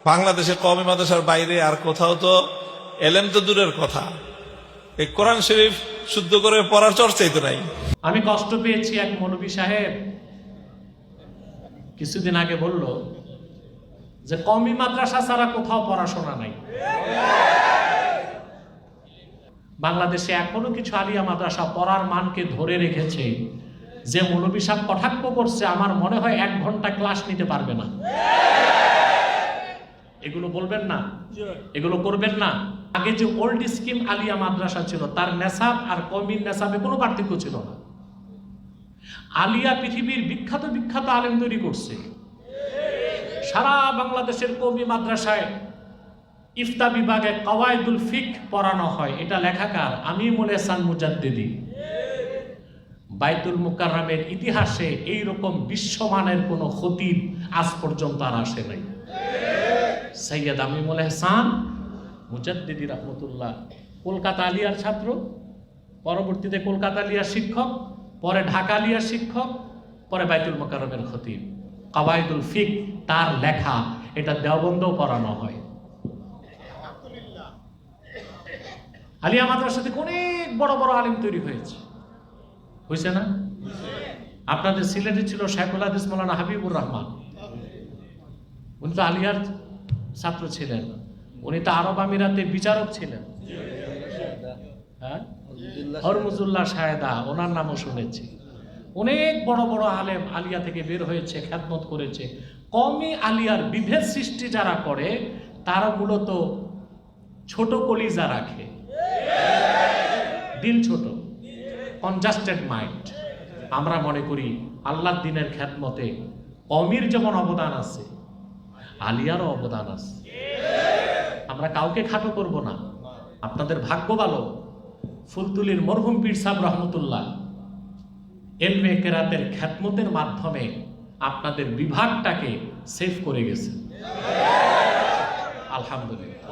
বাংলাদেশে কওমি মাদ্রাসার বাইরে আর কোথাও তো এলেম তো দূরের কথা, এই কোরআন শরীফ শুদ্ধ করে পড়ার চর্চাই তো নাই। আমি কষ্ট পেয়েছি, এক মৌলভী সাহেব কিছুদিন আগে বলল যে কওমি মাদ্রাসা ছাড়া কোথাও পড়াশোনা নাই। বাংলাদেশে এখনো কিছু আলিয়া মাদ্রাসা পড়ার মানকে ধরে রেখেছে। যে মৌলভী সাহেব কটাক্ষ করছে, আমার মনে হয় 1 ঘন্টা ক্লাস নিতে পারবে না। এগুলো বলবেন না, এগুলো করবেন না। আগে যে ওল্ড স্কিম আলিয়া মাদ্রাসা ছিল, তার নেসাব আর কওমির নেসাবে কোনো পার্থক্য ছিল না। আলিয়া পৃথিবীর বিখ্যাত বিখ্যাত আলেম তৈরি করছে। সারা বাংলাদেশের কওমি মাদ্রাসায় ইফতা বিভাগে কওয়াইদুল ফিকহ পড়ানো হয়। এটা লেখাকার আমিমুল এহসান মুজাদ্দিদি। বাইতুল মুকাররমের ইতিহাসে এইরকম বিশ্বমানের কোনো খতিব আজ পর্যন্ত আর আসে নাই। সৈয়দ আমিমুল এহসান মুজাদ্দিদি রহমতুল্লাহ কলকাতা আলিয়ার ছাত্র, পরবর্তীতে কলকাতা আলিয়ার শিক্ষক, পরে ঢাকা আলিয়ার শিক্ষক, পরে বাইতুল মুকাররমের খতিব। কওয়াইদুল ফিকহ তার লেখা, এটা দেওবন্দেও পড়ানো হয়। আলিয়া মাদ্রাসা থেকে অনেক বড় বড় আলিম তৈরি হয়েছে না? আপনাদের সিলেটে ছিল শাইখুল হাদিস মাওলানা হাবিবুর রহমান, উনি তো আলিয়ার ছাত্র ছিলেন। উনি তো আরব আমিরাতে বিচারক ছিলেন। হ্যাঁ, হরমুজুল্লাহ সায়েদা, ওনার নামও শুনেছি। অনেক বড় বড় আলেম আলিয়া থেকে বের হয়েছে, খেদমত করেছে। কওমি আলিয়ার বিভেদ সৃষ্টি যারা করে, তারা মূলত ছোট কলিজা রাখে, দিল ছোট, কনজাস্টেড মাইন্ড। আমরা মনে করি আল্লাহর দ্বীনের খেদমতে কওমির যেমন অবদান আছে, আলিয়ারও অবদান আছে। আমরা কাউকে খাটো করব না। আপনাদের ভাগ্য ভালো, ফুলতুলির মরহুম পীর সাহেব রহমতুল্লাহ এলমে কেরাতের খেদমতের মাধ্যমে আপনাদের বিভাগটাকে সেভ করে গেছে। আলহামদুলিল্লাহ।